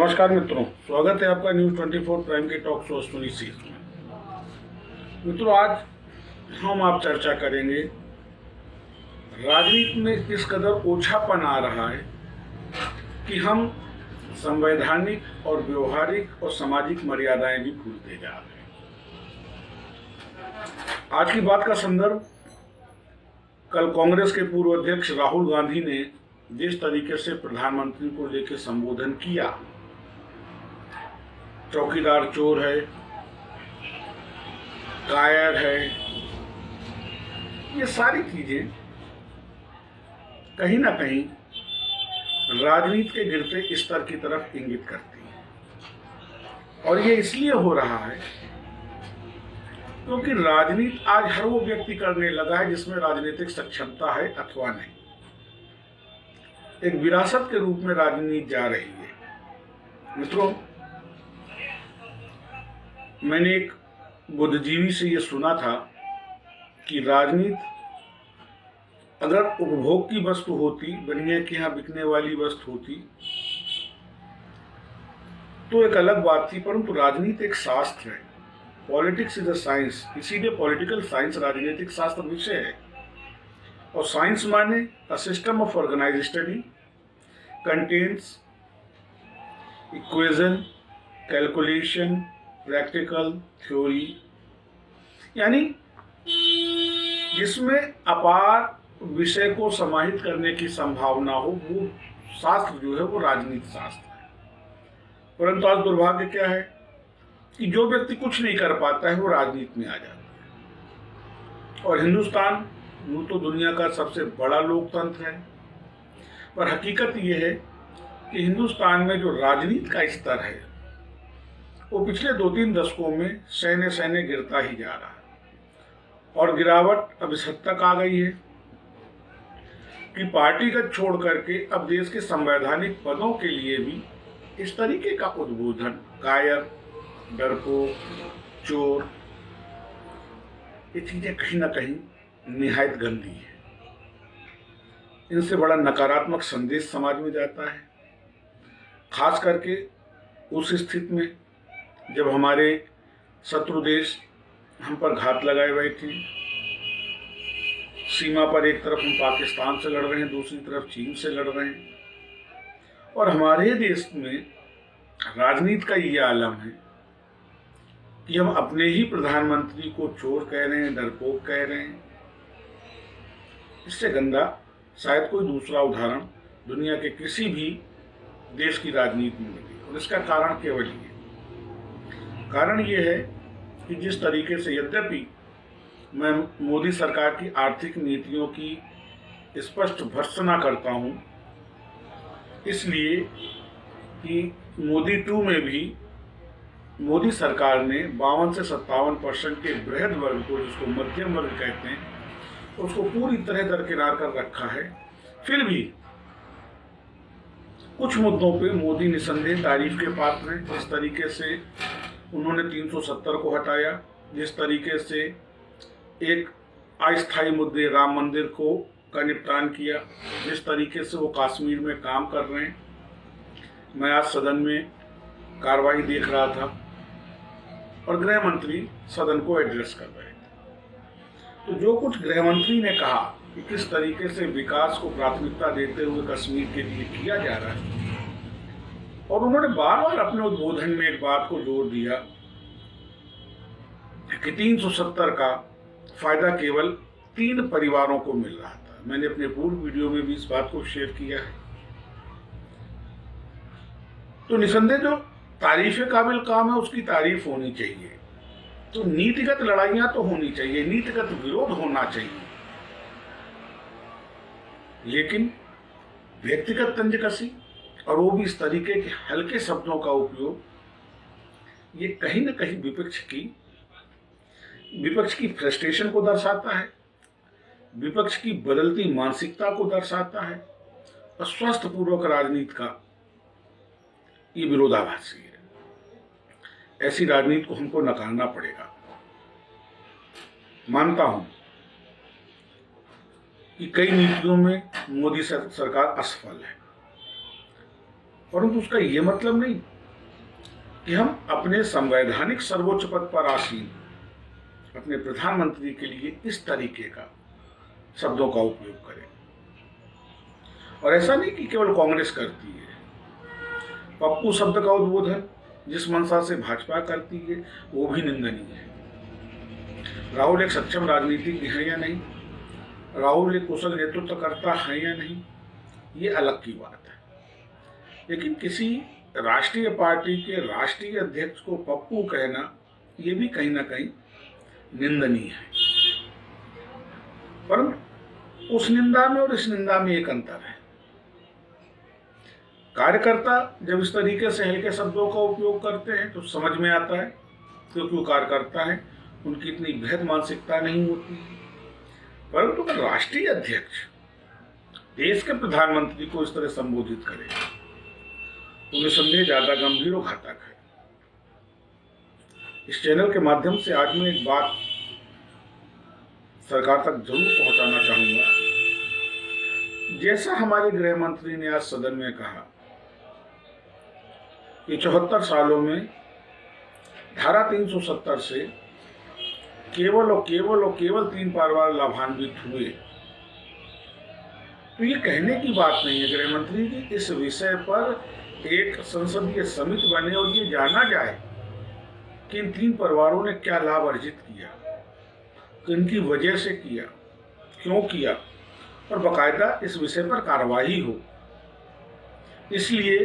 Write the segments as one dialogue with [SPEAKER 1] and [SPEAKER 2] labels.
[SPEAKER 1] नमस्कार मित्रों, स्वागत है आपका न्यूज़ 24 प्राइम के टॉक शो अश्विनी सीरीज में। मित्रों, आज हम आप चर्चा करेंगे राजनीति में इस कदर ओछापन आ रहा है कि हम संवैधानिक और व्यवहारिक और सामाजिक मर्यादाएं भी भूलते जा रहे हैं। आज की बात का संदर्भ कल कांग्रेस के पूर्व अध्यक्ष राहुल गांधी ने जिस तरीके से प्रधानमंत्री को लेकर संबोधन किया, चौकीदार चोर है, कायर है, ये सारी चीजें कहीं ना कहीं राजनीति के गिरते स्तर की तरफ इंगित करती हैं। और ये इसलिए हो रहा है क्योंकि राजनीति आज हर वो व्यक्ति करने लगा है जिसमें राजनीतिक सक्षमता है अथवा नहीं। एक विरासत के रूप में राजनीति जा रही है। मित्रों, मैंने एक बुद्धिजीवी से ये सुना था कि राजनीति अगर उपभोग की वस्तु होती, बनिए के यहाँ बिकने वाली वस्तु होती तो एक अलग बात थी, परंतु राजनीति एक शास्त्र है। पॉलिटिक्स इज अ साइंस, इसीलिए पॉलिटिकल साइंस राजनीतिक शास्त्र विषय है। और साइंस माने a system of organized study contains equation, calculation, practical, theory, यानी जिसमें अपार विषय को समाहित करने की संभावना हो, वो शास्त्र जो है वो राजनीति शास्त्र है। परंतु आज दुर्भाग्य क्या है कि जो व्यक्ति कुछ नहीं कर पाता है वो राजनीति में आ जाता है। और हिंदुस्तान यूं तो दुनिया का सबसे बड़ा लोकतंत्र है, पर हकीकत ये है कि हिंदुस्तान में जो राजनीति का स्तर है वो पिछले 2-3 दशकों में सहने सहने गिरता ही जा रहा है। और गिरावट अब इस हद तक आ गई है कि पार्टीगत छोड़ करके अब देश के संवैधानिक पदों के लिए भी इस तरीके का उद्बोधन, कायर, डरपोक, चोर, ये चीजें कहीं ना कहीं निहायत गंदी है। इनसे बड़ा नकारात्मक संदेश समाज में जाता है, खास करके उस स्थिति में जब हमारे शत्रु देश हम पर घात लगाए बैठे। सीमा पर एक तरफ हम पाकिस्तान से लड़ रहे हैं, दूसरी तरफ चीन से लड़ रहे हैं। और हमारे देश में राजनीति का ये आलम है कि हम अपने ही प्रधानमंत्री को चोर कह रहे हैं, डरपोक कह रहे हैं। इससे गंदा शायद कोई दूसरा उदाहरण दुनिया के किसी भी देश की राजनीति में मिले। और इसका कारण केवल ये, कारण ये है कि जिस तरीके से, यद्यपि मैं मोदी सरकार की आर्थिक नीतियों की स्पष्ट भर्त्सना करता हूं, इसलिए कि मोदी 2 में भी मोदी सरकार ने 52 से 57% के बृहद वर्ग को, जिसको मध्यम वर्ग कहते हैं, उसको पूरी तरह दरकिनार कर रखा है। फिर भी कुछ मुद्दों पे मोदी निसंदेह तारीफ के पात्र हैं। जिस तरीके से उन्होंने 370 को हटाया, जिस तरीके से एक अस्थायी मुद्दे राम मंदिर को का निपटान किया, जिस तरीके से वो कश्मीर में काम कर रहे हैं। मैं आज सदन में कार्रवाई देख रहा था और गृह मंत्री सदन को एड्रेस कर रहे थे। तो जो कुछ गृह मंत्री ने कहा कि किस तरीके से विकास को प्राथमिकता देते हुए कश्मीर के लिए किया जा रहा है, और उन्होंने बार बार अपने उद्बोधन में एक बात को जोर दिया कि 370 का फायदा केवल 3 परिवारों को मिल रहा था। मैंने अपने पूर्व वीडियो में भी इस बात को शेयर किया है। तो निसंदेह जो तारीफ काबिल काम है उसकी तारीफ होनी चाहिए। तो नीतिगत लड़ाइयां तो होनी चाहिए, नीतिगत विरोध होना चाहिए, लेकिन व्यक्तिगत तंजकसी और वो भी इस तरीके के हल्के शब्दों का उपयोग, ये कहीं ना कहीं विपक्ष की फ्रस्ट्रेशन को दर्शाता है, विपक्ष की बदलती मानसिकता को दर्शाता है, और स्वस्थपूर्वक राजनीति का ये विरोधाभासी है। ऐसी राजनीति को हमको नकारना पड़ेगा। मानता हूं कि कई नीतियों में मोदी सरकार असफल है, परंतु उसका ये मतलब नहीं कि हम अपने संवैधानिक सर्वोच्च पद पर आसीन अपने प्रधानमंत्री के लिए इस तरीके का शब्दों का उपयोग करें। और ऐसा नहीं कि केवल कांग्रेस करती है। पप्पू शब्द का उद्बोधन जिस मंशा से भाजपा करती है वो भी निंदनीय है। राहुल एक सक्षम राजनीतिज्ञ है या नहीं, राहुल एक कुशल नेतृत्वकर्ता है या नहीं, ये अलग की बात है। लेकिन किसी राष्ट्रीय पार्टी के राष्ट्रीय अध्यक्ष को पप्पू कहना ये भी कहीं ना कहीं निंदनीय है। परंतु उस निंदा में और इस निंदा में एक अंतर है। कार्यकर्ता जब इस तरीके से हल्के शब्दों का उपयोग करते हैं तो समझ में आता है, क्योंकि वो कार्यकर्ता है, उनकी इतनी बृहद मानसिकता नहीं होती है। परंतु अगर राष्ट्रीय अध्यक्ष देश के प्रधानमंत्री को इस तरह संबोधित करे तो निसंदेह ज्यादा गंभीर और घातक है। इस चैनल के माध्यम से आज मैं एक बात सरकार तक जरूर पहुंचाना चाहूंगा। जैसा हमारे गृह मंत्री ने आज सदन में कहा कि 74 सालों में धारा 370 से केवल 3 परिवार लाभान्वित हुए, तो ये कहने की बात नहीं है गृह मंत्री की। इस विषय पर एक संसदीय समिति बने और ये जाना जाए कि इन 3 परिवारों ने क्या लाभ अर्जित किया, किनकी वजह से किया, क्यों किया, और बाकायदा इस विषय पर कार्रवाई हो। इसलिए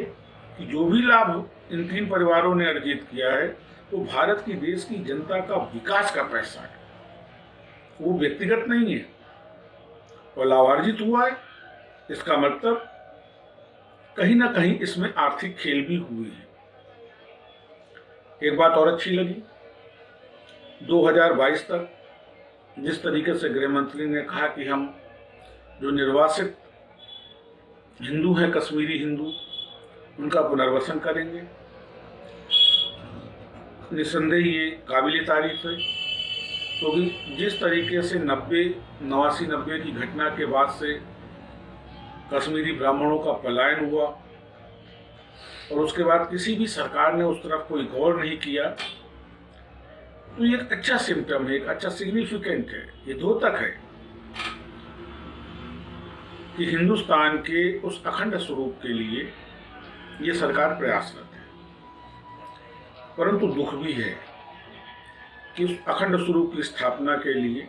[SPEAKER 1] कि जो भी लाभ इन 3 परिवारों ने अर्जित किया है वो भारत की देश की जनता का विकास का पैसा है, वो व्यक्तिगत नहीं है। और लाभार्जित हुआ है, इसका मतलब कहीं ना कहीं इसमें आर्थिक खेल भी हुए हैं। एक बात और अच्छी लगी, 2022 तक जिस तरीके से गृह मंत्री ने कहा कि हम जो निर्वासित हिंदू हैं, कश्मीरी हिंदू, उनका पुनर्वसन करेंगे, निसंदेह ये काबिल तारीफ है। क्योंकि जिस तरीके से 89 की घटना के बाद से कश्मीरी ब्राह्मणों का पलायन हुआ और उसके बाद किसी भी सरकार ने उस तरफ कोई गौर नहीं किया, तो ये एक अच्छा सिम्टम है, एक अच्छा सिग्निफिकेंट है, ये द्योतक है कि हिंदुस्तान के उस अखंड स्वरूप के लिए ये सरकार प्रयासरत है। परंतु दुख भी है कि उस अखंड स्वरूप की स्थापना के लिए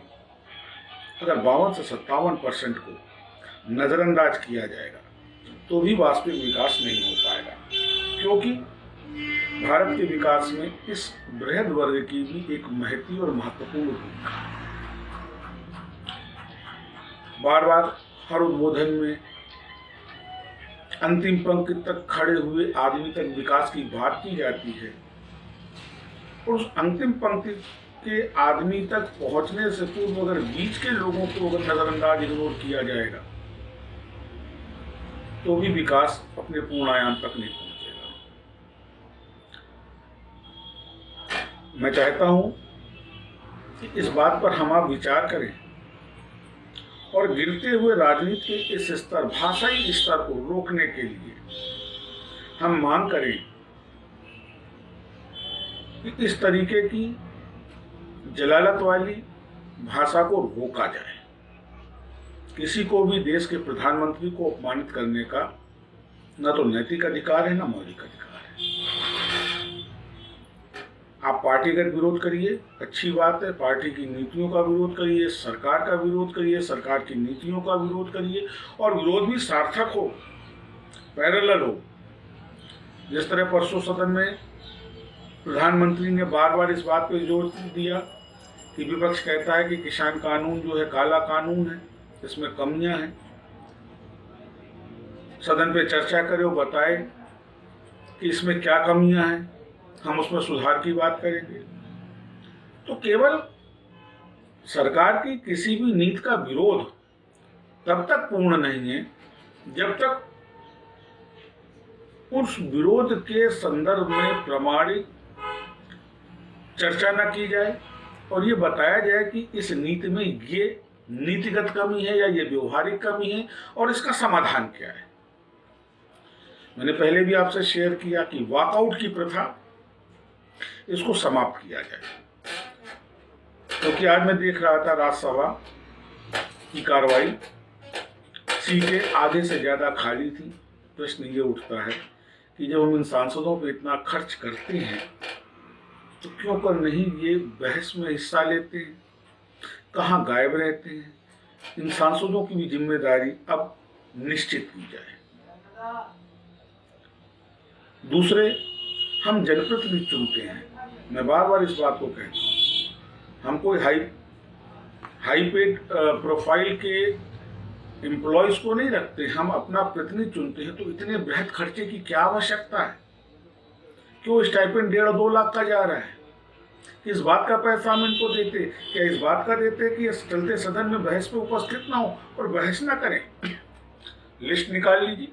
[SPEAKER 1] अगर 52 से 57% को नजरअंदाज किया जाएगा तो भी वास्तविक विकास नहीं हो पाएगा। क्योंकि भारत के विकास में इस बृहद वर्ग की भी एक महती और महत्वपूर्ण भूमिका है। बार बार हर उद्बोधन में अंतिम पंक्ति तक खड़े हुए आदमी तक विकास की बात की जाती है, और उस अंतिम पंक्ति के आदमी तक पहुंचने से पूर्व अगर बीच के लोगों को अगर नजरअंदाज इग्नोर किया जाएगा तो भी विकास अपने पूर्णायाम तक नहीं पहुंचेगा। मैं चाहता हूं कि इस बात पर हम आप विचार करें और गिरते हुए राजनीति के इस स्तर, भाषाई स्तर को रोकने के लिए हम मांग करें कि इस तरीके की जलालत वाली भाषा को रोका जाए। किसी को भी देश के प्रधानमंत्री को अपमानित करने का न तो नैतिक अधिकार है, न मौलिक अधिकार है। आप पार्टीगत विरोध करिए, अच्छी बात है, पार्टी की नीतियों का विरोध करिए, सरकार का विरोध करिए, सरकार की नीतियों का विरोध करिए, और विरोध भी सार्थक हो, पैरेलल हो। जिस तरह परसों सदन में प्रधानमंत्री ने बार बार इस बात पर जोर दिया कि विपक्ष कहता है कि किसान कानून जो है काला कानून है, इसमें कमियां हैं, सदन पे चर्चा करें और बताए कि इसमें क्या कमियां हैं, हम उसमें सुधार की बात करेंगे। तो केवल सरकार की किसी भी नीति का विरोध तब तक पूर्ण नहीं है जब तक उस विरोध के संदर्भ में प्रमाणिक चर्चा न की जाए और ये बताया जाए कि इस नीति में ये नीतिगत कमी है या ये व्यवहारिक कमी है और इसका समाधान क्या है। मैंने पहले भी आपसे शेयर किया कि वॉकआउट की प्रथा इसको समाप्त किया जाए। क्योंकि आज मैं देख रहा था राज्यसभा की कार्रवाई, सीटें आधे से ज़्यादा खाली थी। प्रश्न ये उठता है कि जब हम इन सांसदों पर इतना खर्च करते हैं तो क्यों कर नहीं ये बहस में हिस्सा लेते हैं, कहाँ गायब रहते हैं। इन सांसदों की भी जिम्मेदारी अब निश्चित की जाए। दूसरे, हम जनप्रतिनिधि चुनते हैं। मैं बार बार इस बात को कहता हूँ, हम कोई हाई पेड प्रोफाइल के एम्प्लॉयज को नहीं रखते, हम अपना प्रतिनिधि चुनते हैं। तो इतने बृहद खर्चे की क्या आवश्यकता है? क्यों स्टाइपेंड 1.5-2 लाख का जा रहा है? किस बात का पैसा हम इनको देते? क्या इस बात का देते कि चलते सदन में बहस पे उपस्थित ना हो और बहस ना करें? लिस्ट निकाल लीजिए।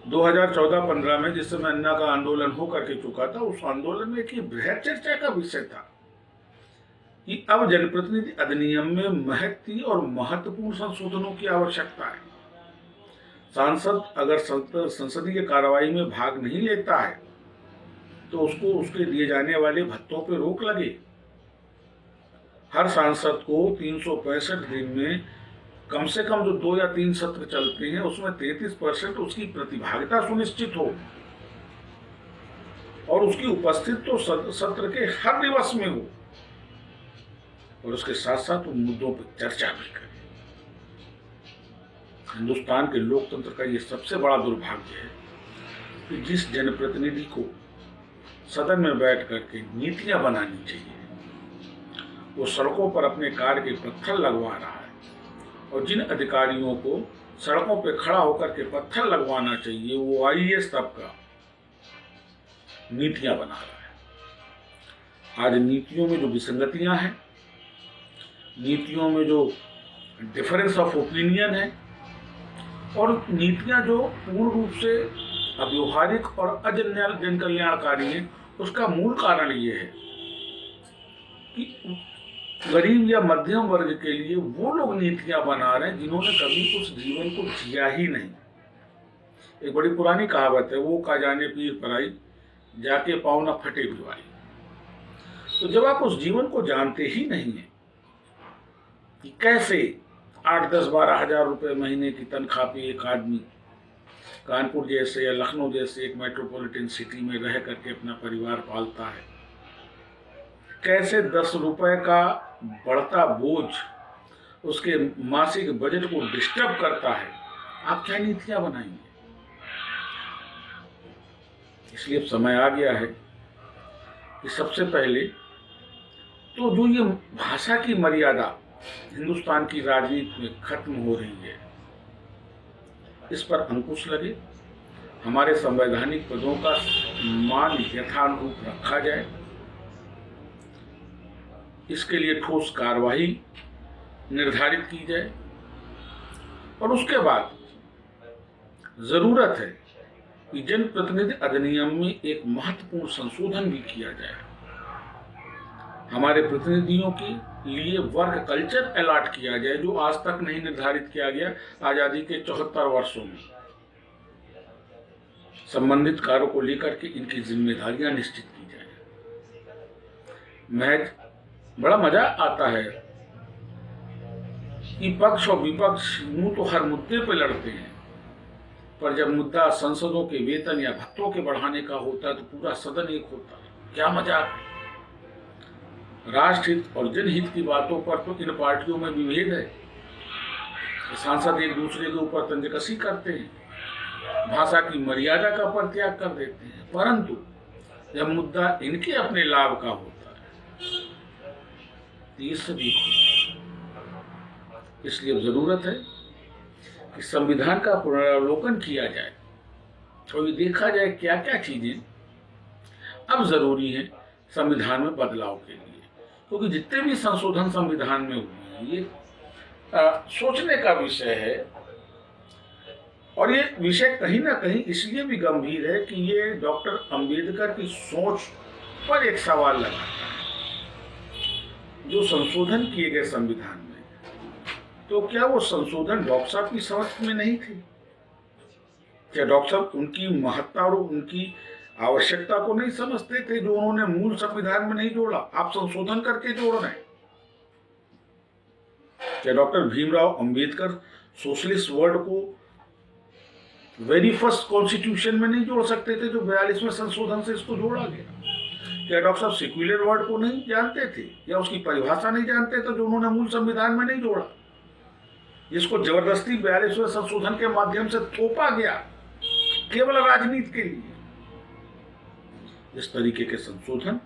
[SPEAKER 1] 2014-15 में जिस समय अन्ना का आंदोलन हो करके चुका था, उस आंदोलन में एक बृहद चर्चा का विषय था कि अब जनप्रतिनिधि अधिनियम में महत्व और महत्वपूर्ण संशोधनों की आवश्यकता है। सांसद अगर संसदीय कार्रवाई में भाग नहीं लेता है तो उसको उसके दिए जाने वाले भत्तों पर रोक लगे। हर सांसद को 365 दिन में कम से कम जो 2 या 3 सत्र चलते हैं उसमें 33% उसकी प्रतिभागिता सुनिश्चित हो और उसकी उपस्थिति तो सत्र के हर दिवस में हो और उसके साथ साथ उन मुद्दों पर चर्चा भी करें। हिंदुस्तान के लोकतंत्र का ये सबसे बड़ा दुर्भाग्य है कि जिस जनप्रतिनिधि को सदन में बैठ करके नीतियां बनानी चाहिए वो सड़कों पर अपने कार के पत्थर लगवा रहा है, और जिन अधिकारियों को सड़कों पर खड़ा होकर के पत्थर लगवाना चाहिए वो आईएएस तबका नीतियां बना रहा है। आज नीतियों में जो विसंगतियां हैं, नीतियों में जो डिफरेंस ऑफ ओपिनियन है और नीतियां जो पूर्ण रूप से अव्यवहारिक और जन कल्याणकारी है, उसका मूल कारण ये है कि गरीब या मध्यम वर्ग के लिए वो लोग नीतियां बना रहे हैं जिन्होंने कभी उस जीवन को जिया ही नहीं। एक बड़ी पुरानी कहावत है, वो का जाने पीर पराई, जाके पाँव न फटे भिवाई। तो जब आप उस जीवन को जानते ही नहीं है कि कैसे 8-10-12 हजार रुपए महीने की तनख्वाह पे एक आदमी कानपुर जैसे या लखनऊ जैसे एक मेट्रोपॉलिटन सिटी में रह करके अपना परिवार पालता है, कैसे 10 रुपए का बढ़ता बोझ उसके मासिक बजट को डिस्टर्ब करता है, आप क्या नीतियां बनाएंगे? इसलिए अब समय आ गया है कि सबसे पहले तो जो ये भाषा की मर्यादा हिंदुस्तान की राजनीति में खत्म हो रही है, इस पर अंकुश लगे, हमारे संवैधानिक पदों का मान यथानुरूप रखा जाए, इसके लिए ठोस कार्रवाई निर्धारित की जाए और उसके बाद जरूरत है कि जनप्रतिनिधि अधिनियम में एक महत्वपूर्ण संशोधन भी किया जाए। हमारे प्रतिनिधियों के लिए वर्क कल्चर अलॉट किया जाए जो आज तक नहीं निर्धारित किया गया। आजादी के 74 वर्षों में संबंधित कार्यों को लेकर के इनकी जिम्मेदारियां निश्चित की जाए। महज बड़ा मजा आता है कि पक्ष और विपक्ष यूं तो हर मुद्दे पर लड़ते हैं, पर जब मुद्दा संसदों के वेतन या भत्तों के बढ़ाने का होता है तो पूरा सदन एक होता है। क्या मजाक है? राष्ट्रहित और जनहित की बातों पर तो इन पार्टियों में विभेद है। सांसद एक दूसरे के ऊपर तंजकसी करते हैं, भाषा की मर्यादा का परित्याग कर देते हैं, परंतु जब मुद्दा इनके अपने लाभ का होता है तो ये सभी को। इसलिए जरूरत है कि संविधान का पुनरावलोकन किया जाए और ये देखा जाए क्या क्या चीजें अब जरूरी है संविधान में बदलाव के लिए, क्योंकि जितने भी संशोधन संविधान में हुए हैं ये सोचने का विषय है। और ये विषय कहीं ना कहीं इसलिए भी गंभीर है कि ये डॉक्टर अंबेडकर की सोच पर एक सवाल लगाता है। जो संशोधन किए गए संविधान में, तो क्या वो संशोधन डॉक्टर साहब की समझ में नहीं थे? क्या डॉक्टर साहब उनकी महत्ता और उनकी आवश्यकता को नहीं समझते थे जो उन्होंने मूल संविधान में नहीं जोड़ा, आप संशोधन करके जोड़ रहे हैं। क्या doctor Bhimrao Ambedkar socialist word को वेरी फर्स्ट कॉन्स्टिट्यूशन में नहीं जोड़ सकते थे जो 42वें संशोधन से इसको जोड़ा गया? क्या डॉक्टर साहब सेक्युलर वर्ड को नहीं जानते थे या उसकी परिभाषा नहीं जानते थे जो उन्होंने मूल संविधान में नहीं जोड़ा, जिसको जबरदस्ती 42वें संशोधन के माध्यम से थोपा गया केवल राजनीति के लिए? इस तरीके के संशोधन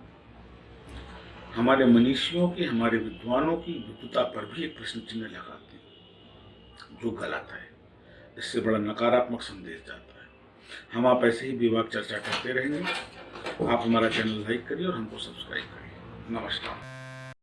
[SPEAKER 1] हमारे मनीषियों की, हमारे विद्वानों की विद्वता पर भी एक प्रश्न चिन्ह लगाते हैं, जो गलत है। इससे बड़ा नकारात्मक संदेश जाता है। हम आप ऐसे ही विवाद चर्चा करते रहेंगे। आप हमारा चैनल लाइक करिए और हमको सब्सक्राइब करिए। नमस्कार।